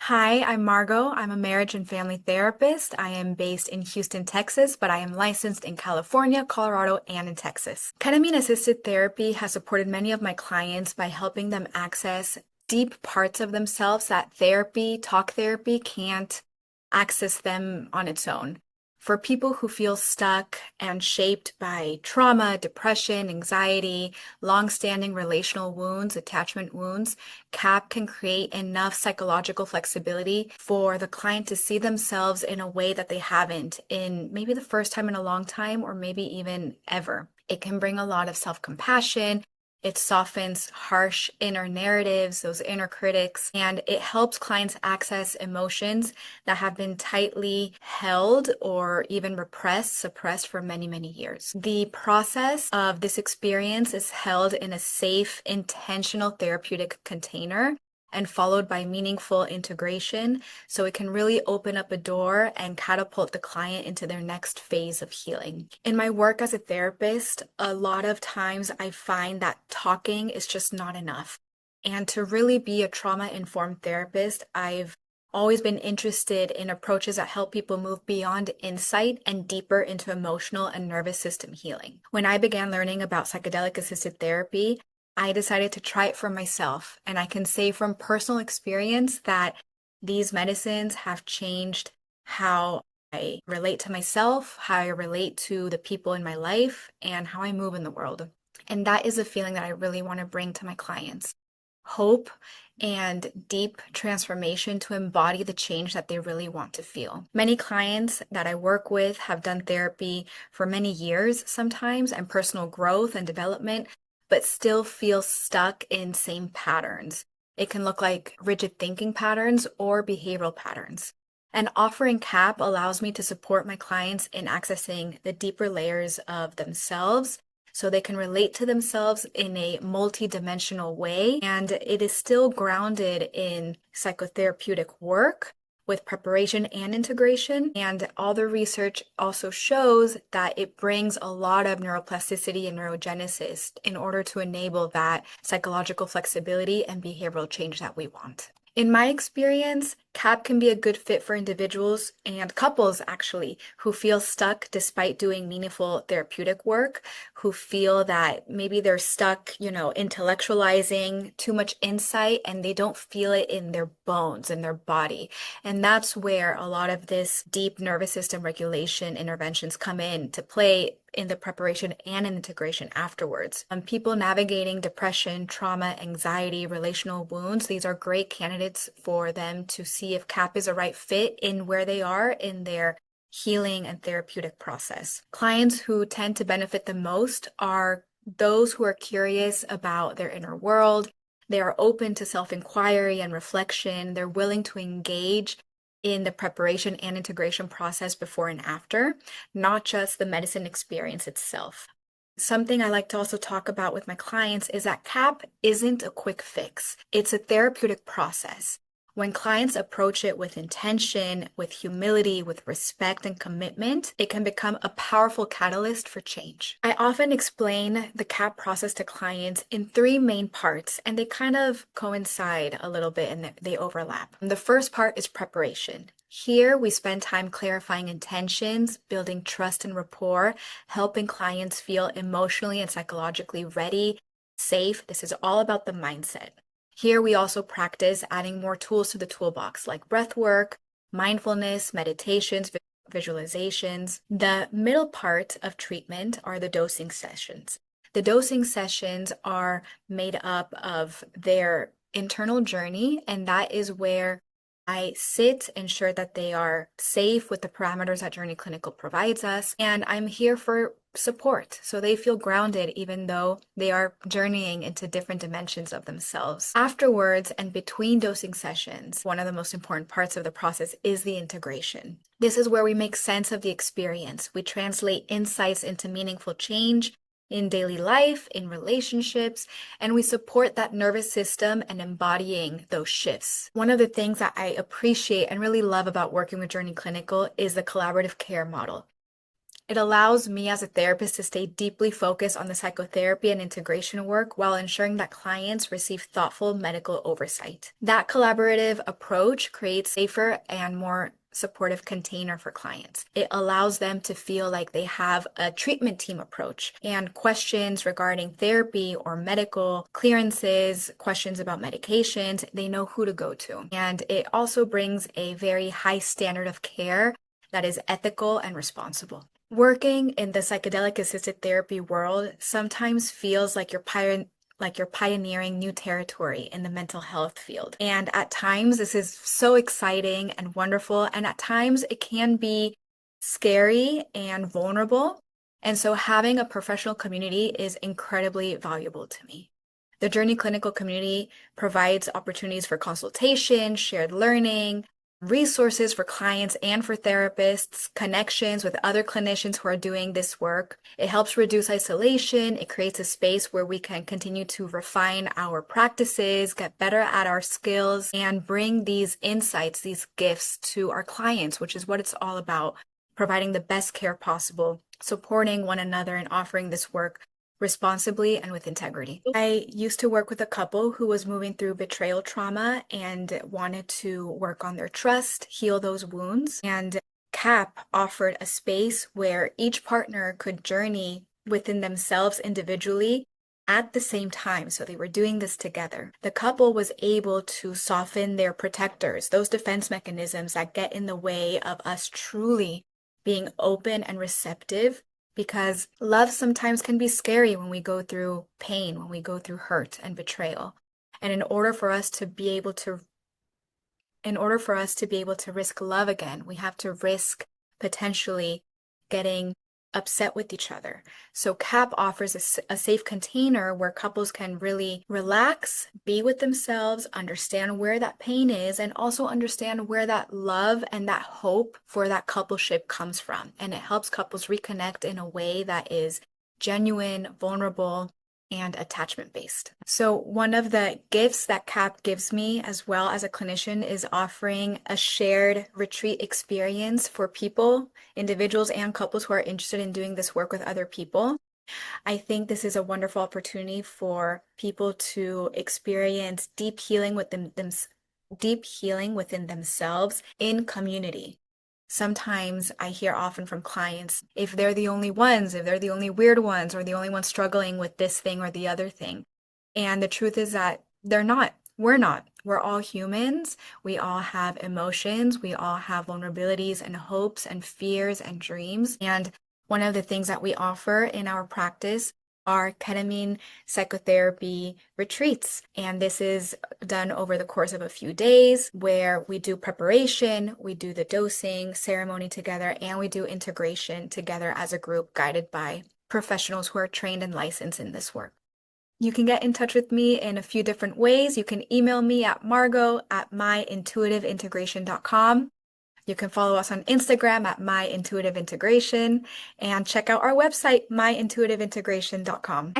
Hi, I'm Margot. I'm a marriage and family therapist. I am based in Houston, Texas, but I am licensed in California, Colorado, and in Texas. Ketamine-assisted therapy has supported many of my clients by helping them access deep parts of themselves that talk therapy, can't access them on its own. For people who feel stuck and shaped by trauma, depression, anxiety, long-standing relational wounds, attachment wounds, KAP can create enough psychological flexibility for the client to see themselves in a way that they haven't in maybe the first time in a long time, or maybe even ever. It can bring a lot of self-compassion. It softens harsh inner narratives, those inner critics, and it helps clients access emotions that have been tightly held or even suppressed for many, many years. The process of this experience is held in a safe, intentional therapeutic container and followed by meaningful integration. So it can really open up a door and catapult the client into their next phase of healing. In my work as a therapist, a lot of times I find that talking is just not enough. And to really be a trauma-informed therapist, I've always been interested in approaches that help people move beyond insight and deeper into emotional and nervous system healing. When I began learning about psychedelic assisted therapy, I decided to try it for myself. And I can say from personal experience that these medicines have changed how I relate to myself, how I relate to the people in my life, and how I move in the world. And that is a feeling that I really want to bring to my clients. Hope and deep transformation to embody the change that they really want to feel. Many clients that I work with have done therapy for many years sometimes and personal growth and development, but still feel stuck in same patterns. It can look like rigid thinking patterns or behavioral patterns. And offering KAP allows me to support my clients in accessing the deeper layers of themselves so they can relate to themselves in a multi-dimensional way. And it is still grounded in psychotherapeutic work with preparation and integration. And all the research also shows that it brings a lot of neuroplasticity and neurogenesis in order to enable that psychological flexibility and behavioral change that we want. In my experience, KAP can be a good fit for individuals and couples actually who feel stuck despite doing meaningful therapeutic work, who feel that maybe they're stuck, intellectualizing too much insight and they don't feel it in their bones, in their body. And that's where a lot of this deep nervous system regulation interventions come in to play in the preparation and integration afterwards. People navigating depression, trauma, anxiety, relational wounds, these are great candidates for them to see if KAP is a right fit in where they are in their healing and therapeutic process. Clients who tend to benefit the most are those who are curious about their inner world. They are open to self-inquiry and reflection. They're willing to engage in the preparation and integration process before and after, not just the medicine experience itself. Something I like to also talk about with my clients is that KAP isn't a quick fix. It's a therapeutic process. When clients approach it with intention, with humility, with respect and commitment, it can become a powerful catalyst for change. I often explain the KAP process to clients in three main parts, and they kind of coincide a little bit and they overlap. The first part is preparation. Here, we spend time clarifying intentions, building trust and rapport, helping clients feel emotionally and psychologically ready, safe. This is all about the mindset. Here, we also practice adding more tools to the toolbox like breath work, mindfulness, meditations, visualizations. The middle part of treatment are the dosing sessions. The dosing sessions are made up of their internal journey, and that is where I ensure that they are safe with the parameters that Journey Clinical provides us, and I'm here for support so they feel grounded even though they are journeying into different dimensions of themselves. Afterwards and between dosing sessions, one of the most important parts of the process is the integration. This is where we make sense of the experience. We translate insights into meaningful change in daily life, in relationships, and we support that nervous system and embodying those shifts. One of the things that I appreciate and really love about working with Journey Clinical is the collaborative care model. It allows me as a therapist to stay deeply focused on the psychotherapy and integration work while ensuring that clients receive thoughtful medical oversight. That collaborative approach creates safer and more supportive container for clients. It allows them to feel like they have a treatment team approach, and questions regarding therapy or medical clearances, questions about medications, they know who to go to. And it also brings a very high standard of care that is ethical and responsible. Working in the psychedelic assisted therapy world sometimes feels like you're pioneering new territory in the mental health field. And at times, this is so exciting and wonderful. And at times, it can be scary and vulnerable. And so having a professional community is incredibly valuable to me. The Journey Clinical community provides opportunities for consultation, shared learning, resources for clients and for therapists, connections with other clinicians who are doing this work. It helps reduce isolation. It creates a space where we can continue to refine our practices, get better at our skills, and bring these insights, these gifts to our clients, which is what it's all about, providing the best care possible, supporting one another, and offering this work responsibly and with integrity. I used to work with a couple who was moving through betrayal trauma and wanted to work on their trust, heal those wounds. And KAP offered a space where each partner could journey within themselves individually at the same time. So they were doing this together. The couple was able to soften their protectors, those defense mechanisms that get in the way of us truly being open and receptive, because love sometimes can be scary when we go through pain, when we go through hurt and betrayal. And in order for us to be able to risk love again, we have to risk potentially getting upset with each other. So KAP offers a safe container where couples can really relax, be with themselves, understand where that pain is, and also understand where that love and that hope for that coupleship comes from. And it helps couples reconnect in a way that is genuine, vulnerable, and attachment-based. So one of the gifts that KAP gives me as well as a clinician is offering a shared retreat experience for people, individuals and couples who are interested in doing this work with other people. I think this is a wonderful opportunity for people to experience deep healing within themselves in community. Sometimes I hear often from clients, if they're the only weird ones, or the only ones struggling with this thing or the other thing. And the truth is that they're not. We're not. We're all humans. We all have emotions. We all have vulnerabilities and hopes and fears and dreams. And one of the things that we offer in our practice are ketamine psychotherapy retreats. And this is done over the course of a few days where we do preparation, we do the dosing ceremony together, and we do integration together as a group guided by professionals who are trained and licensed in this work. You can get in touch with me in a few different ways. You can email me at margot@myintuitiveintegration.com. You can follow us on Instagram at myintuitiveintegration, and check out our website, myintuitiveintegration.com.